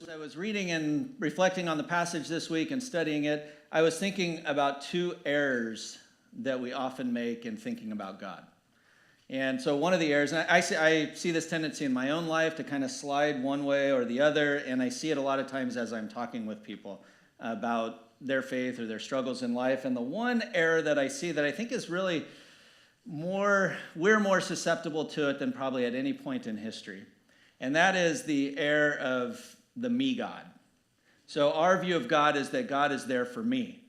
As I was reading and reflecting on the passage this week and studying it, I was thinking about two errors that we often make in thinking about God. And so one of the errors, and I see this tendency in my own life to kind of slide one way or the other, and I see it a lot of times as I'm talking with people about their faith or their struggles in life. And the one error that I see that I think is really we're more susceptible to it than probably at any point in history. And that is the error of the me God. So our view of God is that God is there for me.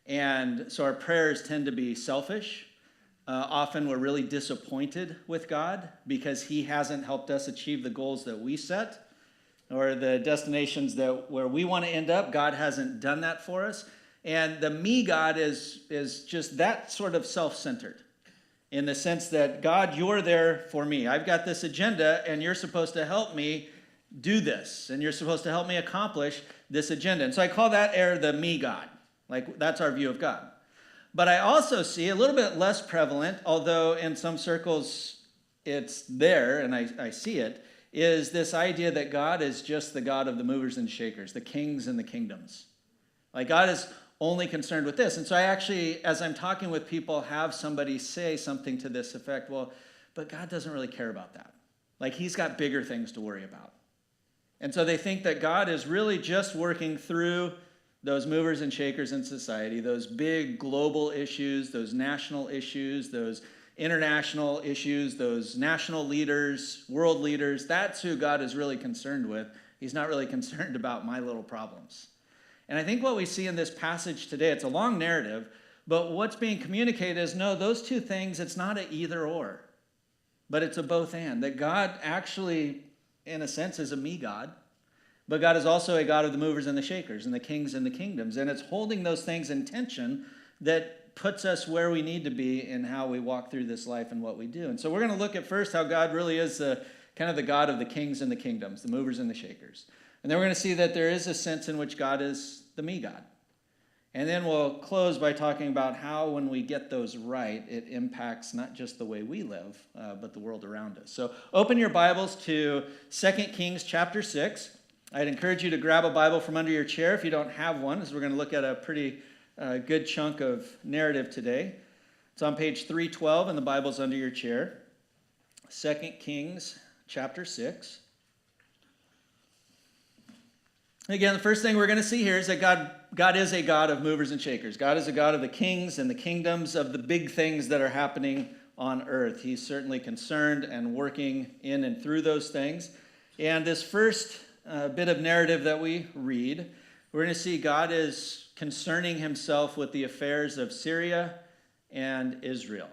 And so our prayers tend to be selfish. Often we're really disappointed with God because he hasn't helped us achieve the goals that we set or the destinations where we want to end up. God hasn't done that for us. And the me God is just that sort of self-centered in the sense that, God, you're there for me. I've got this agenda and you're supposed to help me do this, and you're supposed to help me accomplish this agenda. And so I call that error the me God. Like, that's our view of God. But I also see a little bit less prevalent, although in some circles it's there, and I see it, is this idea that God is just the God of the movers and shakers, the kings and the kingdoms. Like, God is only concerned with this. And so I actually, as I'm talking with people, have somebody say something to this effect, well, but God doesn't really care about that. Like, he's got bigger things to worry about. And so they think that God is really just working through those movers and shakers in society, those big global issues, those national issues, those international issues, those national leaders, world leaders. That's who God is really concerned with. He's not really concerned about my little problems. And I think what we see in this passage today, it's a long narrative, but what's being communicated is, no, those two things, it's not an either or, but it's a both and. That God actually, in a sense, is a me God, but God is also a God of the movers and the shakers and the kings and the kingdoms. And it's holding those things in tension that puts us where we need to be in how we walk through this life and what we do. And so we're going to look at first how God really is kind of the God of the kings and the kingdoms, the movers and the shakers. And then we're going to see that there is a sense in which God is the me God. And then we'll close by talking about how, when we get those right, it impacts not just the way we live, but the world around us. So open your Bibles to 2 Kings chapter 6. I'd encourage you to grab a Bible from under your chair if you don't have one, as we're going to look at a pretty good chunk of narrative today. It's on page 312 in the Bible's under your chair. 2 Kings chapter 6. Again, the first thing we're going to see here is that God is a God of movers and shakers. God is a God of the kings and the kingdoms, of the big things that are happening on earth. He's certainly concerned and working in and through those things. And this first bit of narrative that we read, we're going to see God is concerning himself with the affairs of Syria and Israel.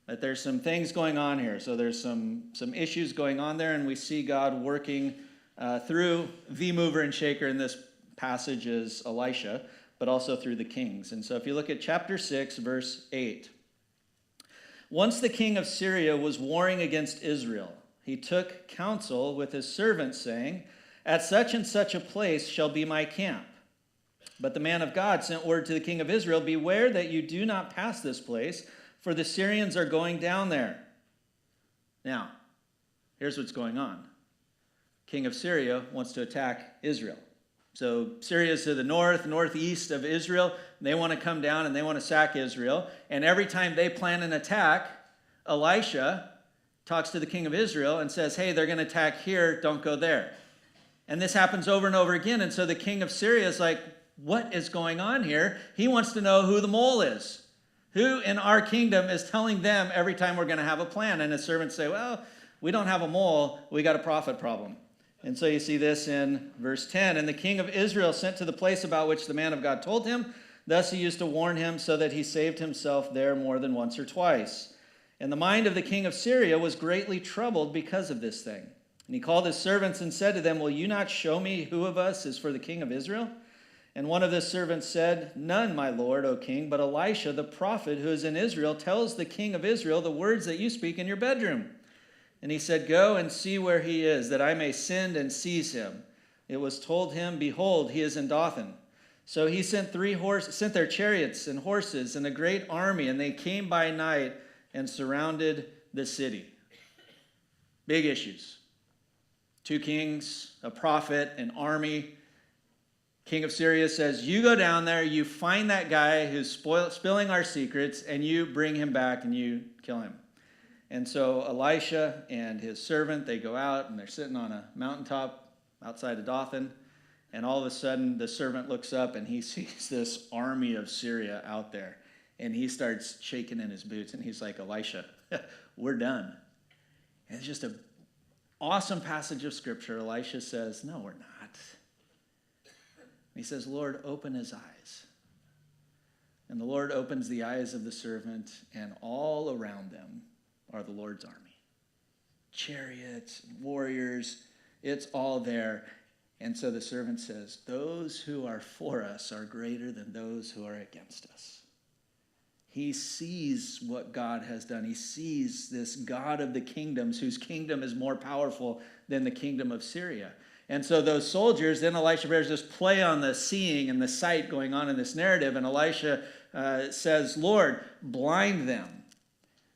That there's some things going on here. So there's some issues going on there, and we see God working through the mover and shaker in this passage is Elisha, but also through the kings. And so if you look at chapter 6, verse 8. Once the king of Syria was warring against Israel, he took counsel with his servants, saying, "At such and such a place shall be my camp." But the man of God sent word to the king of Israel, "Beware that you do not pass this place, for the Syrians are going down there." Now, here's what's going on. King of Syria wants to attack Israel. So Syria is to the northeast of Israel. They want to come down and they want to sack Israel. And every time they plan an attack, Elisha talks to the king of Israel and says, hey, they're going to attack here, don't go there. And this happens over and over again. And so the king of Syria is like, what is going on here? He wants to know who the mole is. Who in our kingdom is telling them every time we're going to have a plan? And his servants say, well, we don't have a mole, we got a prophet problem. And so you see this in verse 10. And the king of Israel sent to the place about which the man of God told him. Thus he used to warn him, so that he saved himself there more than once or twice. And the mind of the king of Syria was greatly troubled because of this thing. And he called his servants and said to them, will you not show me who of us is for the king of Israel? And one of the servants said, none, my lord, O king, but Elisha the prophet who is in Israel tells the king of Israel the words that you speak in your bedroom. And he said, go and see where he is, that I may send and seize him. It was told him, behold, he is in Dothan. So he sent their chariots and horses and a great army, and they came by night and surrounded the city. Big issues. 2 kings, a prophet, an army. King of Syria says, you go down there, you find that guy who's spilling our secrets, and you bring him back and you kill him. And so Elisha and his servant, they go out and they're sitting on a mountaintop outside of Dothan. And all of a sudden the servant looks up and he sees this army of Syria out there. And he starts shaking in his boots and he's like, Elisha, we're done. And it's just an awesome passage of scripture. Elisha says, no, we're not. He says, Lord, open his eyes. And the Lord opens the eyes of the servant, and all around them are the Lord's army. Chariots, warriors, it's all there. And so the servant says, those who are for us are greater than those who are against us. He sees what God has done. He sees this God of the kingdoms, whose kingdom is more powerful than the kingdom of Syria. And so those soldiers, then Elisha bears this play on the seeing and the sight going on in this narrative. And Elisha says, Lord, blind them.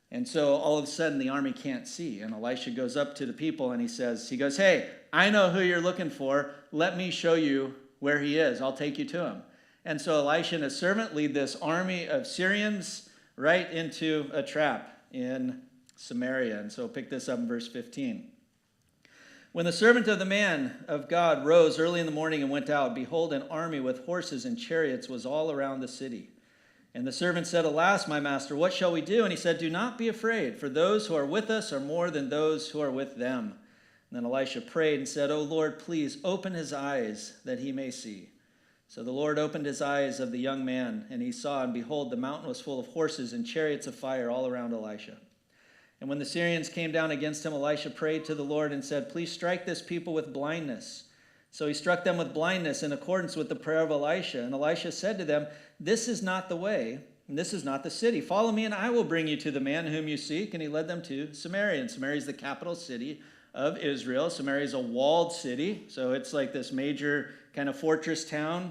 And so all of a sudden the army can't see. And Elisha goes up to the people and he goes, hey, I know who you're looking for. Let me show you where he is. I'll take you to him. And so Elisha and his servant lead this army of Syrians right into a trap in Samaria. And so pick this up in verse 15. When the servant of the man of God rose early in the morning and went out, behold, an army with horses and chariots was all around the city. And the servant said, alas, my master, what shall we do? And he said, do not be afraid, for those who are with us are more than those who are with them. And then Elisha prayed and said, O Lord, please open his eyes that he may see. So the Lord opened his eyes of the young man, and he saw, and behold, the mountain was full of horses and chariots of fire all around Elisha. And when the Syrians came down against him, Elisha prayed to the Lord and said, please strike this people with blindness. So he struck them with blindness in accordance with the prayer of Elisha. And Elisha said to them, this is not the way, and this is not the city. Follow me, and I will bring you to the man whom you seek. And he led them to Samaria. And Samaria is the capital city of Israel. Samaria is a walled city, so it's like this major kind of fortress town.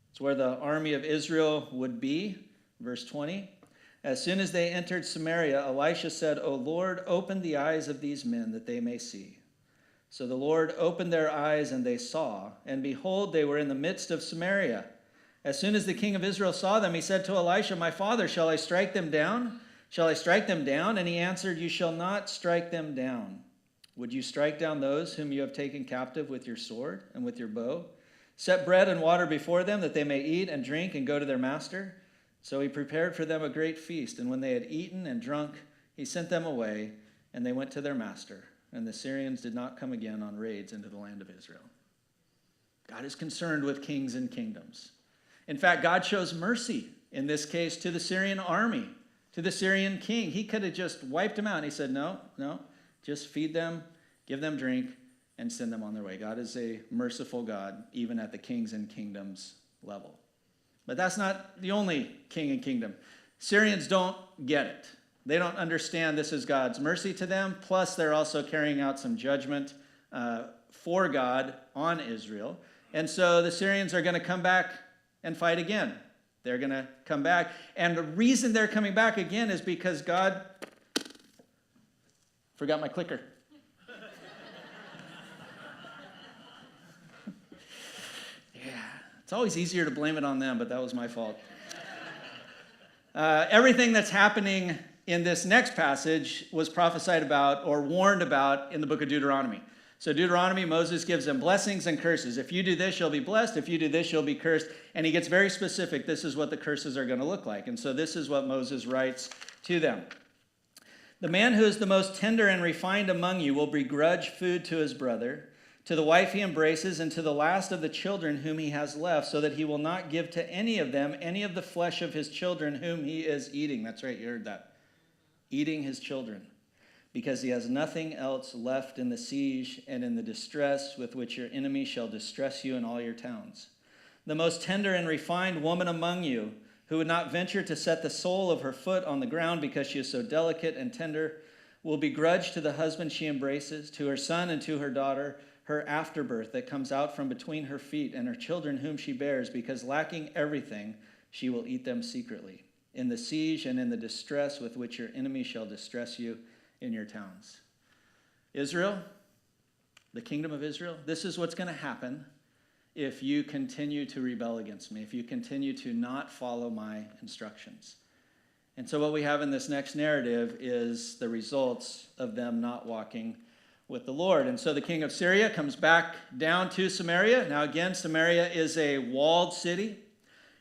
It's where the army of Israel would be. Verse 20. As soon as they entered Samaria, Elisha said, O Lord, open the eyes of these men that they may see. So the Lord opened their eyes, and they saw, and behold, they were in the midst of Samaria. As soon as the king of Israel saw them, he said to Elisha, my father, shall I strike them down? Shall I strike them down? And he answered, you shall not strike them down. Would you strike down those whom you have taken captive with your sword and with your bow? Set bread and water before them, that they may eat and drink and go to their master. So he prepared for them a great feast, and when they had eaten and drunk, he sent them away, and they went to their master. And the Syrians did not come again on raids into the land of Israel. God is concerned with kings and kingdoms. In fact, God shows mercy, in this case, to the Syrian army, to the Syrian king. He could have just wiped them out. And he said, no, just feed them, give them drink, and send them on their way. God is a merciful God, even at the kings and kingdoms level. But that's not the only king and kingdom. Syrians don't get it. They don't understand this is God's mercy to them. Plus, they're also carrying out some judgment for God on Israel. And so the Syrians are going to come back and fight again. They're going to come back. And the reason they're coming back again is because God forgot my clicker. It's always easier to blame it on them, but that was my fault. Everything that's happening in this next passage was prophesied about or warned about in the book of Deuteronomy. So Deuteronomy, Moses gives them blessings and curses. If you do this, you'll be blessed. If you do this, you'll be cursed. And he gets very specific. This is what the curses are going to look like. And so this is what Moses writes to them. The man who is the most tender and refined among you will begrudge food to his brother, to the wife he embraces, and to the last of the children whom he has left, so that he will not give to any of them any of the flesh of his children whom he is eating. That's right, you heard that. Eating his children, because he has nothing else left in the siege and in the distress with which your enemy shall distress you in all your towns. The most tender and refined woman among you, who would not venture to set the sole of her foot on the ground because she is so delicate and tender, will begrudge to the husband she embraces, to her son and to her daughter, her afterbirth that comes out from between her feet, and her children whom she bears, because lacking everything, she will eat them secretly, in the siege and in the distress with which your enemy shall distress you in your towns. Israel, the kingdom of Israel, this is what's going to happen if you continue to rebel against me, if you continue to not follow my instructions. And so what we have in this next narrative is the results of them not walking with the Lord. And so the king of Syria comes back down to Samaria. Now again, Samaria is a walled city.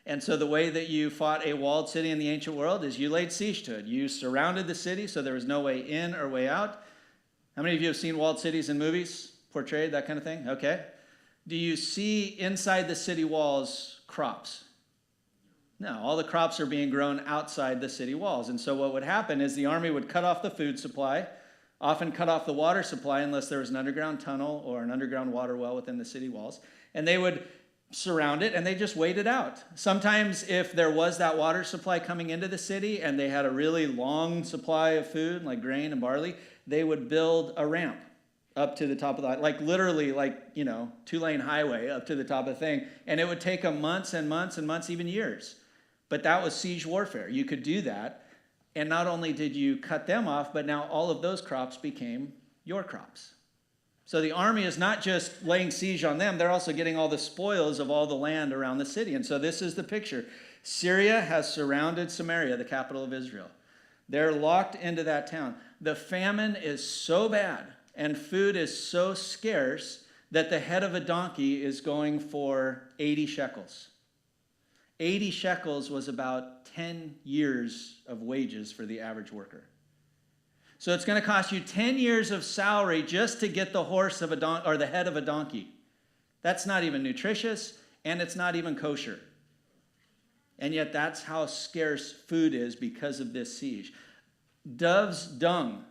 And so the way that you fought a walled city in the ancient world is you laid siege to it. You surrounded the city so there was no way in or way out. How many of you have seen walled cities in movies, portrayed, that kind of thing? Okay. Do you see inside the city walls crops? No, all the crops are being grown outside the city walls. And so what would happen is the army would cut off the food supply, often cut off the water supply unless there was an underground tunnel or an underground water well within the city walls. And they would surround it and they just wait it out. Sometimes if there was that water supply coming into the city and they had a really long supply of food like grain and barley, they would build a ramp up to the top of the, like literally like, 2-lane highway up to the top of the thing. And it would take them months and months and months, even years. But that was siege warfare. You could do that. And not only did you cut them off, but now all of those crops became your crops. So the army is not just laying siege on them, they're also getting all the spoils of all the land around the city. And so this is the picture. Syria has surrounded Samaria, the capital of Israel. They're locked into that town. The famine is so bad and food is so scarce that the head of a donkey is going for 80 shekels. 80 shekels was about 10 years of wages for the average worker. So it's going to cost you 10 years of salary just to get the horse of a or the head of a donkey. That's not even nutritious, and it's not even kosher. And yet that's how scarce food is because of this siege. Dove's dung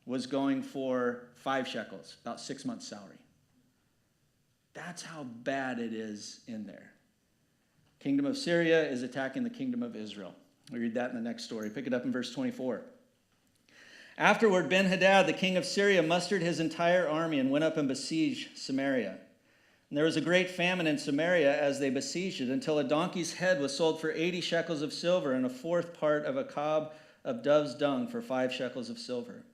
was going for 5 shekels, about 6 months' salary. That's how bad it is in there. Kingdom of Syria is attacking the kingdom of Israel. We read that in the next story. Pick it up in verse 24. Afterward, Ben-Hadad, the king of Syria, mustered his entire army and went up and besieged Samaria. And there was a great famine in Samaria as they besieged it, until a donkey's head was sold for 80 shekels of silver and a fourth part of a cob of dove's dung for 5 shekels of silver.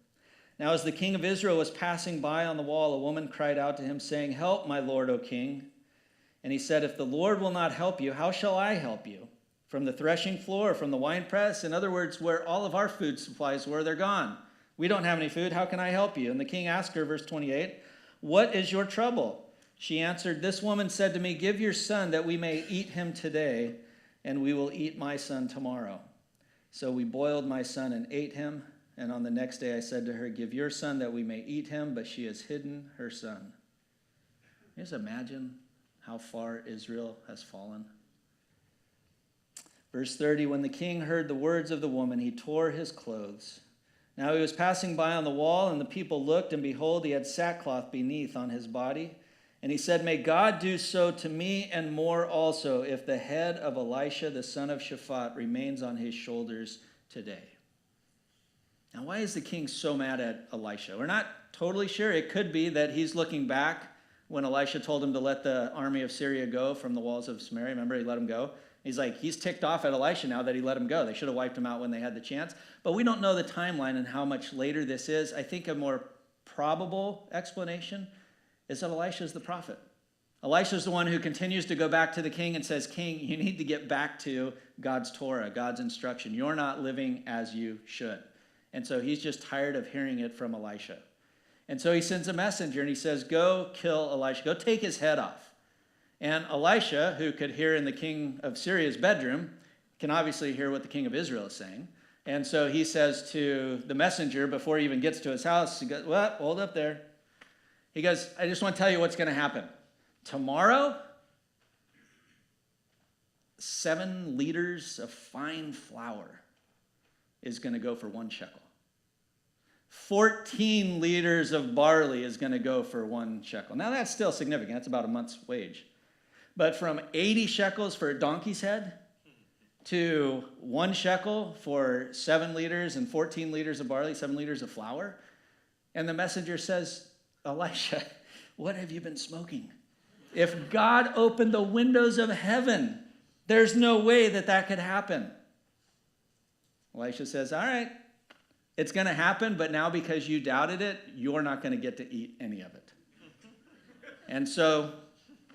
Now as the king of Israel was passing by on the wall, a woman cried out to him, saying, "Help, my lord, O king." And he said, "If the Lord will not help you, how shall I help you? From the threshing floor, from the winepress?" In other words, where all of our food supplies were, they're gone. We don't have any food. How can I help you? And the king asked her, verse 28, "What is your trouble?" She answered, "This woman said to me, 'Give your son that we may eat him today, and we will eat my son tomorrow.' So we boiled my son and ate him. And on the next day I said to her, 'Give your son that we may eat him,' but she has hidden her son." Just imagine how far Israel has fallen. Verse 30, when the king heard the words of the woman, he tore his clothes. Now he was passing by on the wall, and the people looked, and behold, he had sackcloth beneath on his body. And he said, "May God do so to me and more also, if the head of Elisha, the son of Shaphat, remains on his shoulders today." Now, why is the king so mad at Elisha? We're not totally sure. It could be that he's looking back when Elisha told him to let the army of Syria go from the walls of Samaria. Remember, he let him go. He's ticked off at Elisha now that he let him go. They should have wiped him out when they had the chance. But we don't know the timeline and how much later this is. I think a more probable explanation is that Elisha is the prophet. Elisha is the one who continues to go back to the king and says, "King, you need to get back to God's Torah, God's instruction. You're not living as you should." And so he's just tired of hearing it from Elisha. And so he sends a messenger and he says, "Go kill Elisha. Go take his head off." And Elisha, who could hear in the king of Syria's bedroom, can obviously hear what the king of Israel is saying. And so he says to the messenger before he even gets to his house, he goes, "Well, hold up there." He goes, "I just want to tell you what's going to happen. Tomorrow, 7 liters of fine flour is going to go for 1 shekel. 14 liters of barley is going to go for 1 shekel. Now that's still significant. That's about a month's wage. But from 80 shekels for a donkey's head to 1 shekel for 7 liters and 14 liters of barley, 7 liters of flour. And the messenger says, "Elisha, what have you been smoking? If God opened the windows of heaven, there's no way that that could happen." Elisha says, "All right, it's going to happen, but now because you doubted it, you're not going to get to eat any of it." And so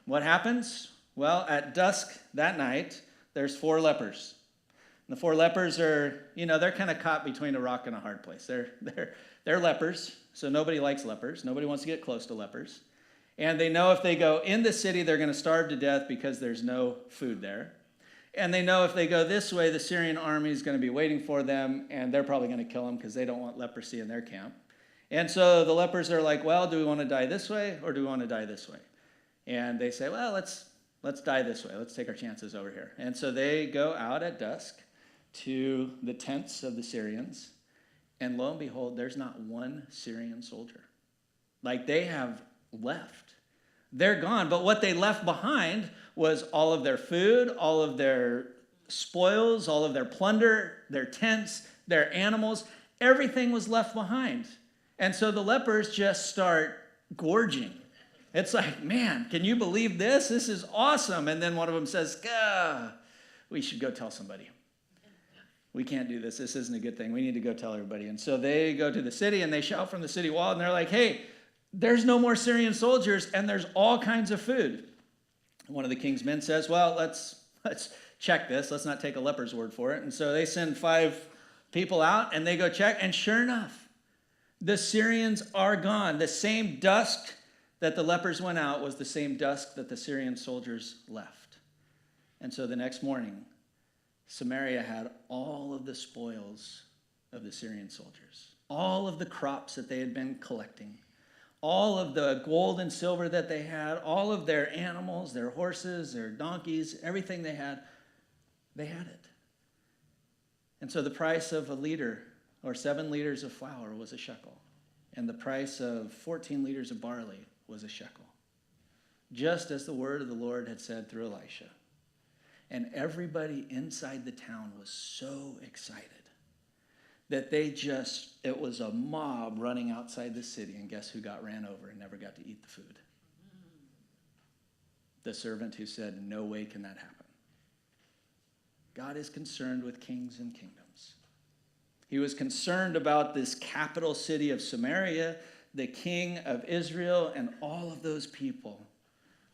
what happens? Well, at dusk that night, there's 4 lepers. And the 4 lepers are, they're kind of caught between a rock and a hard place. They're lepers, so nobody likes lepers. Nobody wants to get close to lepers. And they know if they go in the city, they're going to starve to death because there's no food there. And they know if they go this way, the Syrian army is going to be waiting for them, and they're probably going to kill them because they don't want leprosy in their camp. And so the lepers are like, well, do we want to die this way or do we want to die this way? And they say, well, let's die this way. Let's take our chances over here. And so they go out at dusk to the tents of the Syrians, and lo and behold, there's not one Syrian soldier. Like, they have left. They're gone, but what they left behind was all of their food, all of their spoils, all of their plunder, their tents, their animals. Everything was left behind. And so the lepers just start gorging. It's like, man, can you believe this? This is awesome. And then one of them says, we should go tell somebody. We can't do this. This isn't a good thing. We need to go tell everybody. And so they go to the city and they shout from the city wall and they're like, hey, there's no more Syrian soldiers and there's all kinds of food. One of the king's men says, well, let's check this. Let's not take a leper's word for it. And so they send 5 people out and they go check. And sure enough, the Syrians are gone. The same dusk that the lepers went out was the same dusk that the Syrian soldiers left. And so the next morning, Samaria had all of the spoils of the Syrian soldiers, all of the crops that they had been collecting, all of the gold and silver that they had, all of their animals, their horses, their donkeys, everything they had it. And so the price of a liter or 7 liters of flour was a shekel, and the price of 14 liters of barley was a shekel, just as the word of the Lord had said through Elisha. And everybody inside the town was so excited that it was a mob running outside the city. And guess who got ran over and never got to eat the food? The servant who said, no way can that happen. God is concerned with kings and kingdoms. He was concerned about this capital city of Samaria, the king of Israel, and all of those people.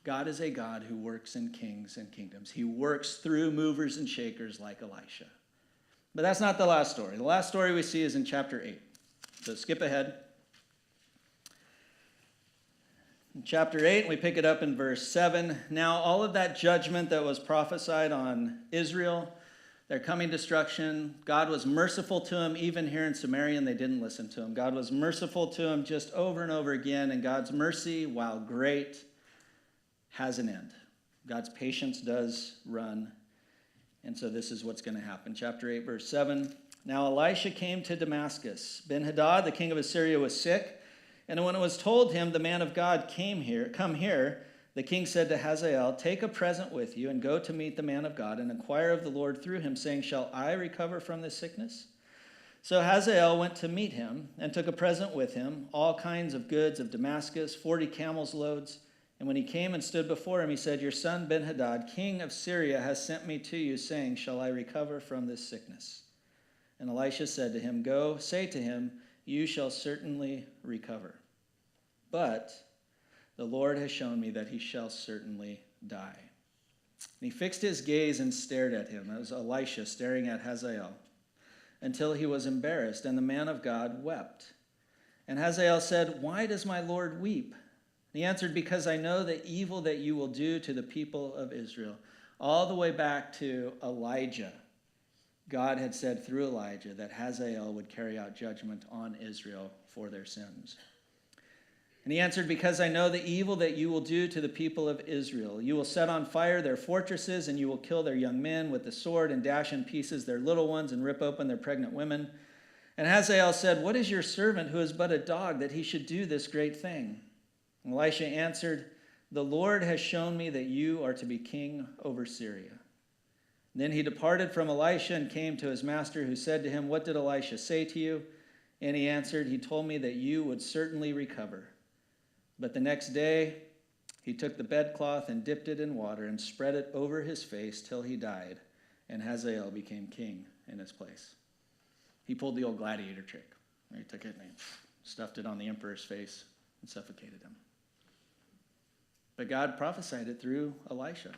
God is a God who works in kings and kingdoms. He works through movers and shakers like Elisha. But that's not the last story. The last story we see is in chapter 8. So skip ahead. In chapter 8, we pick it up in verse 7. Now all of that judgment that was prophesied on Israel, their coming destruction, God was merciful to them even here in Samaria, and they didn't listen to him. God was merciful to them just over and over again, and God's mercy, while great, has an end. God's patience does run. And so this is what's going to happen. Chapter 8, verse 7. Now Elisha came to Damascus. Ben-Hadad, the king of Assyria, was sick. And when it was told him, the man of God come here, the king said to Hazael, take a present with you and go to meet the man of God and inquire of the Lord through him, saying, shall I recover from this sickness? So Hazael went to meet him and took a present with him, all kinds of goods of Damascus, 40 camels' loads. And when he came and stood before him, he said, your son Ben-Hadad, king of Syria, has sent me to you, saying, shall I recover from this sickness? And Elisha said to him, go, say to him, you shall certainly recover. But the Lord has shown me that he shall certainly die. And he fixed his gaze and stared at him. That was Elisha staring at Hazael, until he was embarrassed, and the man of God wept. And Hazael said, why does my Lord weep? He answered, because I know the evil that you will do to the people of Israel. All the way back to Elijah, God had said through Elijah that Hazael would carry out judgment on Israel for their sins. And he answered, because I know the evil that you will do to the people of Israel. You will set on fire their fortresses, and you will kill their young men with the sword, and dash in pieces their little ones, and rip open their pregnant women. And Hazael said, what is your servant who is but a dog that he should do this great thing? And Elisha answered, the Lord has shown me that you are to be king over Syria. Then he departed from Elisha and came to his master, who said to him, what did Elisha say to you? And he answered, he told me that you would certainly recover. But the next day he took the bedcloth and dipped it in water and spread it over his face till he died, and Hazael became king in his place. He pulled the old gladiator trick. He took it and he stuffed it on the emperor's face and suffocated him. But God prophesied it through Elisha.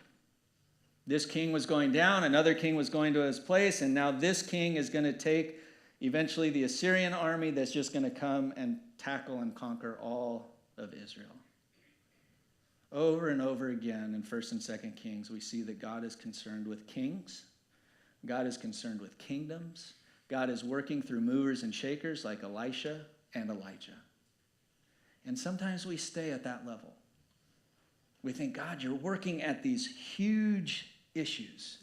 This king was going down, another king was going to his place, and now this king is going to take eventually the Assyrian army that's just going to come and tackle and conquer all of Israel. Over and over again in 1st and 2nd Kings, we see that God is concerned with kings. God is concerned with kingdoms. God is working through movers and shakers like Elisha and Elijah. And sometimes we stay at that level. We think, God, you're working at these huge issues.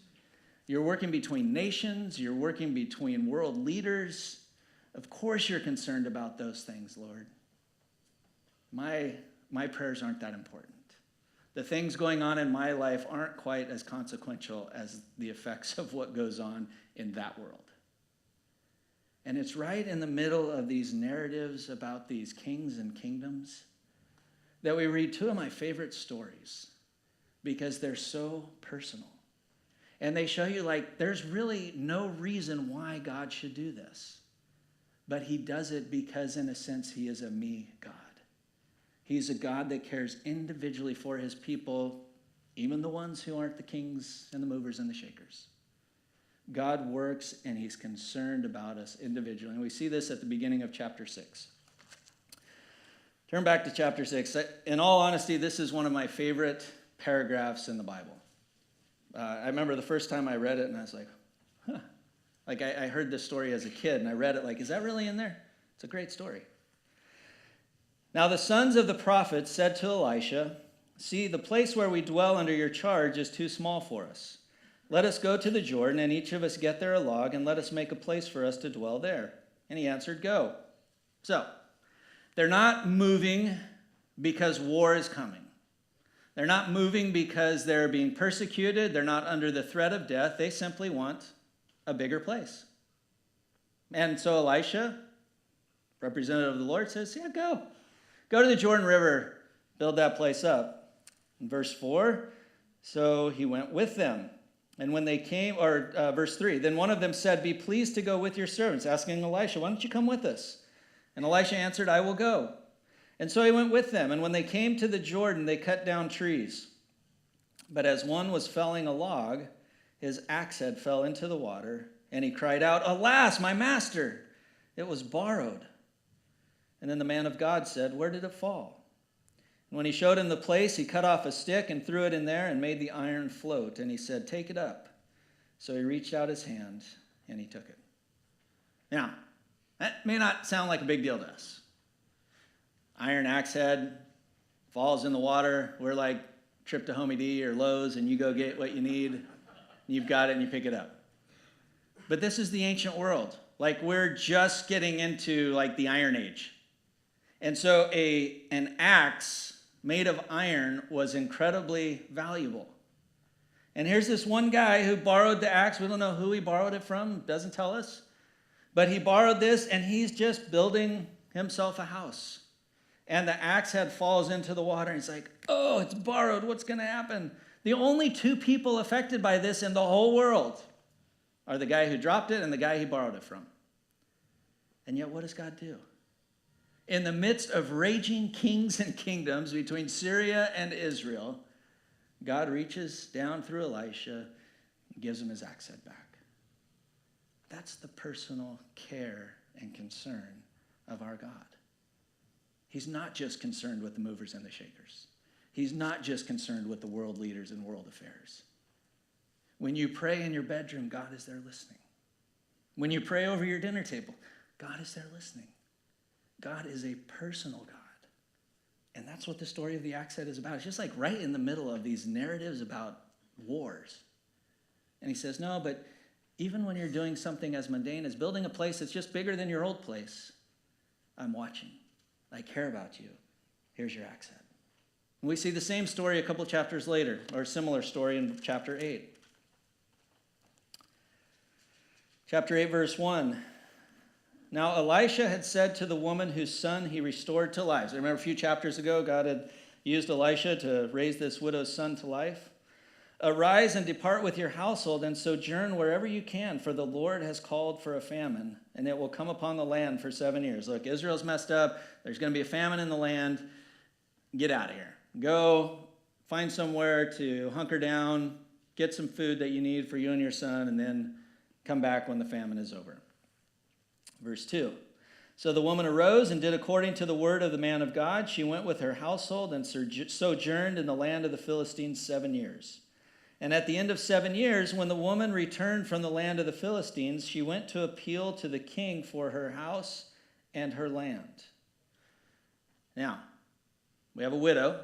You're working between nations. You're working between world leaders. Of course you're concerned about those things, Lord. My prayers aren't that important. The things going on in my life aren't quite as consequential as the effects of what goes on in that world. And it's right in the middle of these narratives about these kings and kingdoms that we read two of my favorite stories because they're so personal. And they show you like there's really no reason why God should do this. But he does it because in a sense he is a me God. He's a God that cares individually for his people, even the ones who aren't the kings and the movers and the shakers. God works and he's concerned about us individually. And we see this at the beginning of chapter 6. Turn back to chapter 6. In all honesty, this is one of my favorite paragraphs in the Bible. I remember the first time I read it and I was like, huh. Like I heard this story as a kid and I read it like, is that really in there? It's a great story. Now the sons of the prophets said to Elisha, see, the place where we dwell under your charge is too small for us. Let us go to the Jordan, and each of us get there a log, and let us make a place for us to dwell there. And he answered, go. So, they're not moving because war is coming. They're not moving because they're being persecuted. They're not under the threat of death. They simply want a bigger place. And so Elisha, representative of the Lord, says, yeah, go. Go to the Jordan River, build that place up. In verse 4, so he went with them. And when they came, verse 3, then one of them said, be pleased to go with your servants, asking Elisha, why don't you come with us? And Elisha answered, I will go. And so he went with them. And when they came to the Jordan, they cut down trees. But as one was felling a log, his axe head fell into the water, and he cried out, alas, my master, it was borrowed. And then the man of God said, where did it fall? And when he showed him the place, he cut off a stick and threw it in there and made the iron float. And he said, take it up. So he reached out his hand and he took it. Now, that may not sound like a big deal to us. Iron axe head falls in the water. We're like, trip to Homey D or Lowe's and you go get what you need. You've got it and you pick it up. But this is the ancient world. Like we're just getting into like the Iron Age. And so an axe made of iron was incredibly valuable. And here's this one guy who borrowed the axe. We don't know who he borrowed it from. Doesn't tell us. But he borrowed this, and he's just building himself a house. And the axe head falls into the water, and he's like, oh, it's borrowed. What's going to happen? The only two people affected by this in the whole world are the guy who dropped it and the guy he borrowed it from. And yet, what does God do? In the midst of raging kings and kingdoms between Syria and Israel, God reaches down through Elisha and gives him his axe head back. That's the personal care and concern of our God. He's not just concerned with the movers and the shakers. He's not just concerned with the world leaders and world affairs. When you pray in your bedroom, God is there listening. When you pray over your dinner table, God is there listening. God is a personal God. And that's what the story of the axe head is about. It's just like right in the middle of these narratives about wars. And he says, no, but even when you're doing something as mundane as building a place that's just bigger than your old place, I'm watching. I care about you. Here's your axe head. And we see the same story a couple chapters later, or a similar story in chapter 8. Chapter 8, verse 1. Now Elisha had said to the woman whose son he restored to life. So remember a few chapters ago, God had used Elisha to raise this widow's son to life. Arise and depart with your household and sojourn wherever you can, for the Lord has called for a famine, and it will come upon the land for 7 years. Look, Israel's messed up. There's going to be a famine in the land. Get out of here. Go find somewhere to hunker down, get some food that you need for you and your son, and then come back when the famine is over. Verse 2. So the woman arose and did according to the word of the man of God. She went with her household and sojourned in the land of the Philistines 7 years. And at the end of 7 years, when the woman returned from the land of the Philistines, she went to appeal to the king for her house and her land. Now, we have a widow,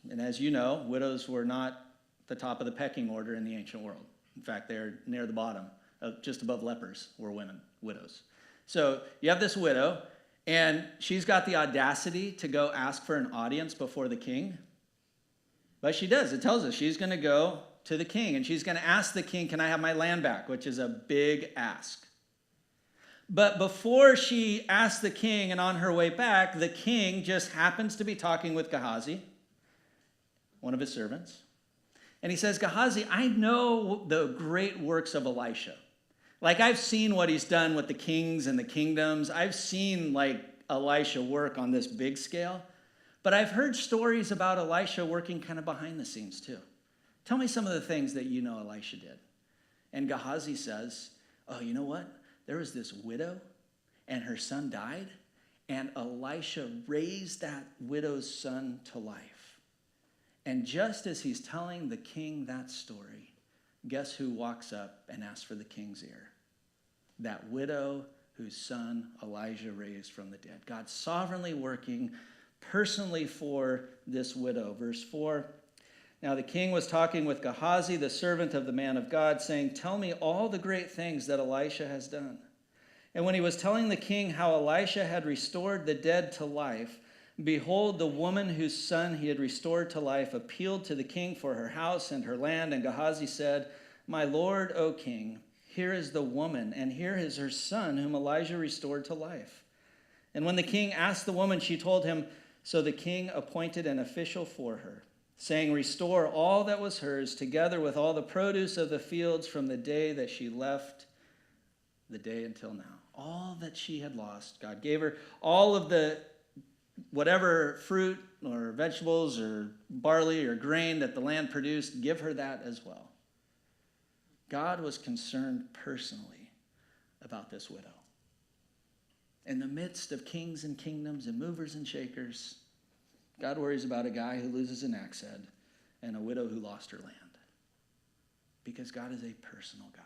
and as you know, widows were not the top of the pecking order in the ancient world. In fact, they're near the bottom, just above lepers were women, widows. So you have this widow, and she's got the audacity to go ask for an audience before the king. But she does. It tells us she's going to go to the king, and she's going to ask the king, can I have my land back, which is a big ask. But before she asks the king and on her way back, the king just happens to be talking with Gehazi, one of his servants. And he says, Gehazi, I know the great works of Elisha. Like, I've seen what he's done with the kings and the kingdoms. I've seen, like, Elisha work on this big scale. But I've heard stories about Elisha working kind of behind the scenes, too. Tell me some of the things that you know Elisha did. And Gehazi says, oh, you know what? There was this widow, and her son died, and Elisha raised that widow's son to life. And just as he's telling the king that story, guess who walks up and asks for the king's ear? That widow whose son Elijah raised from the dead. God sovereignly working personally for this widow. Verse 4, now the king was talking with Gehazi, the servant of the man of God, saying, tell me all the great things that Elisha has done. And when he was telling the king how Elisha had restored the dead to life, behold, the woman whose son he had restored to life appealed to the king for her house and her land. And Gehazi said, my lord, O king, here is the woman, and here is her son, whom Elijah restored to life. And when the king asked the woman, she told him, so the king appointed an official for her, saying, restore all that was hers, together with all the produce of the fields from the day that she left the day until now. All that she had lost, God gave her. All of the whatever fruit or vegetables or barley or grain that the land produced, give her that as well. God was concerned personally about this widow. In the midst of kings and kingdoms and movers and shakers, God worries about a guy who loses an axe head and a widow who lost her land. Because God is a personal God.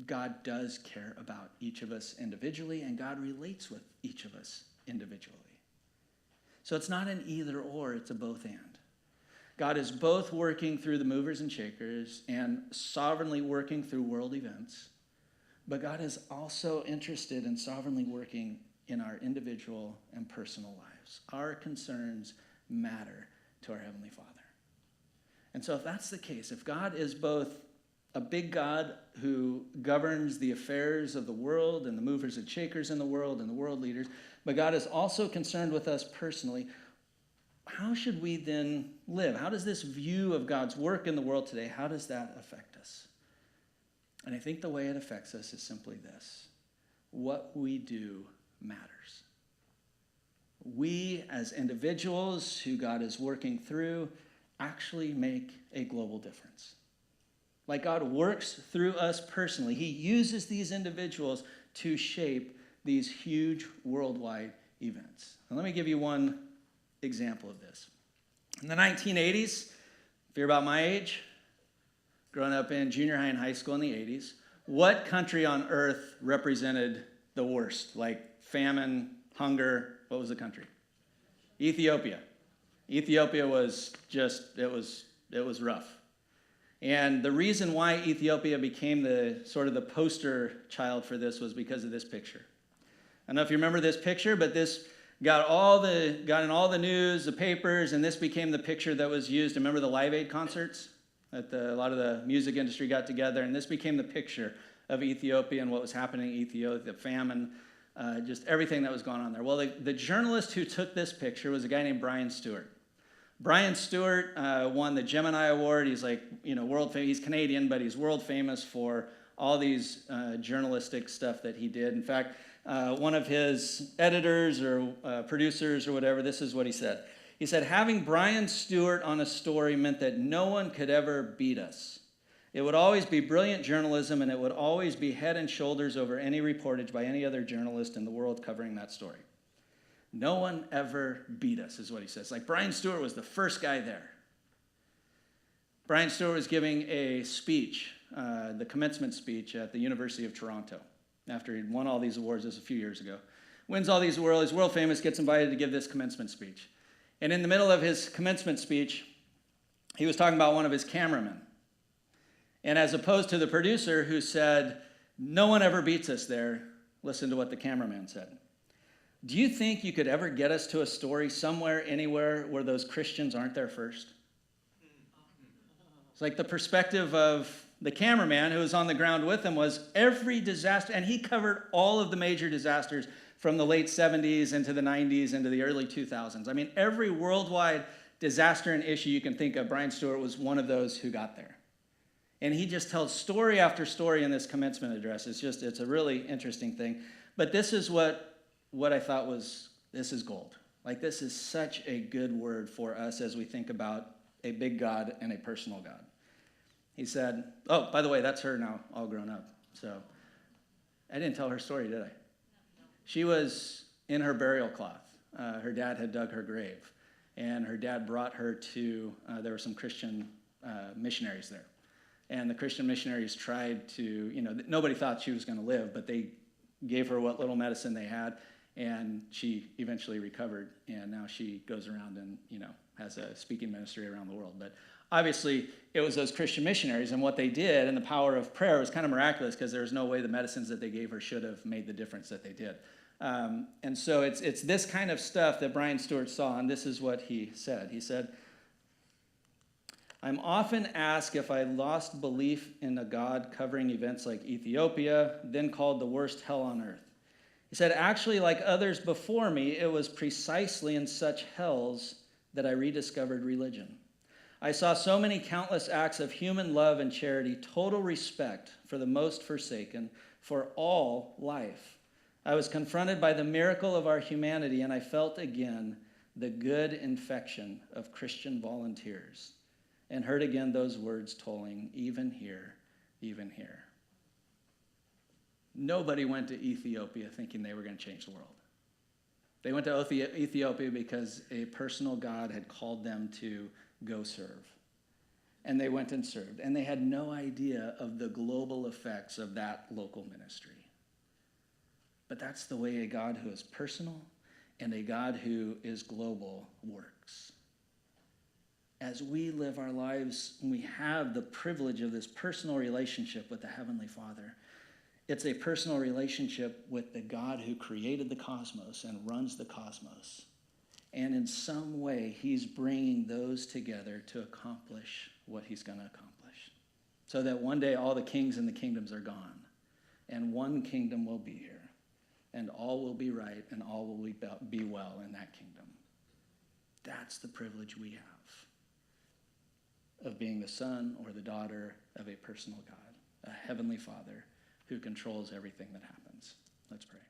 God does care about each of us individually, and God relates with each of us individually. So it's not an either or, it's a both and. God is both working through the movers and shakers and sovereignly working through world events, but God is also interested in sovereignly working in our individual and personal lives. Our concerns matter to our Heavenly Father. And so if that's the case, if God is both a big God who governs the affairs of the world and the movers and shakers in the world and the world leaders, but God is also concerned with us personally, how should we then live? How does this view of God's work in the world today, how does that affect us? And I think the way it affects us is simply this: what we do matters. We, as individuals who God is working through, actually make a global difference. Like God works through us personally. He uses these individuals to shape these huge worldwide events. And let me give you one example of this. In the 1980s, if you're about my age, growing up in junior high and high school in the 80s, what country on earth represented the worst? Like famine, hunger, what was the country? Ethiopia. Ethiopia was just, it was rough. And the reason why Ethiopia became the sort of the poster child for this was because of this picture. I don't know if you remember this picture, but this got in all the news, the papers, and this became the picture that was used. Remember the Live Aid concerts? That a lot of the music industry got together, and this became the picture of Ethiopia and what was happening in Ethiopia, the famine, just everything that was going on there. Well, the journalist who took this picture was a guy named Brian Stewart. Brian Stewart won the Gemini Award. He's like, world famous. He's Canadian, but he's world famous for all these journalistic stuff that he did. In fact, one of his editors or producers or whatever, this is what he said. He said, having Brian Stewart on a story meant that no one could ever beat us. It would always be brilliant journalism, and it would always be head and shoulders over any reportage by any other journalist in the world covering that story. No one ever beat us, is what he says. Like Brian Stewart was the first guy there. Brian Stewart was giving a speech, the commencement speech at the University of Toronto, after he'd won all these awards. This was a few years ago. Wins all these awards, he's world famous, gets invited to give this commencement speech. And in the middle of his commencement speech, he was talking about one of his cameramen. And as opposed to the producer who said, no one ever beats us there, listen to what the cameraman said. Do you think you could ever get us to a story somewhere, anywhere, where those Christians aren't there first? It's like the perspective of the cameraman who was on the ground with him was every disaster, and he covered all of the major disasters from the late 70s into the 90s into the early 2000s. I mean, every worldwide disaster and issue you can think of, Brian Stewart was one of those who got there. And he just tells story after story in this commencement address. It's a really interesting thing. But this is what I thought this is gold. Like, this is such a good word for us as we think about a big God and a personal God. He said, oh, by the way, that's her now, all grown up. So I didn't tell her story, did I? She was in her burial cloth. Her dad had dug her grave. And her dad brought her to, there were some Christian missionaries there. And the Christian missionaries tried to, nobody thought she was going to live, but they gave her what little medicine they had, and she eventually recovered. And now she goes around and, has a speaking ministry around the world. But obviously, it was those Christian missionaries, and what they did, and the power of prayer was kind of miraculous because there was no way the medicines that they gave her should have made the difference that they did. And so it's this kind of stuff that Brian Stewart saw, and this is what he said. He said, I'm often asked if I lost belief in a God covering events like Ethiopia, then called the worst hell on earth. He said, actually, like others before me, it was precisely in such hells that I rediscovered religion. I saw so many countless acts of human love and charity, total respect for the most forsaken, for all life. I was confronted by the miracle of our humanity, and I felt again the good infection of Christian volunteers, and heard again those words tolling, even here, even here. Nobody went to Ethiopia thinking they were going to change the world. They went to Ethiopia because a personal God had called them to go serve. And they went and served. And they had no idea of the global effects of that local ministry. But that's the way a God who is personal and a God who is global works. As we live our lives, we have the privilege of this personal relationship with the Heavenly Father. It's a personal relationship with the God who created the cosmos and runs the cosmos. And in some way, he's bringing those together to accomplish what he's going to accomplish. So that one day all the kings and the kingdoms are gone. And one kingdom will be here. And all will be right and all will be well in that kingdom. That's the privilege we have of being the son or the daughter of a personal God, a heavenly Father who controls everything that happens. Let's pray.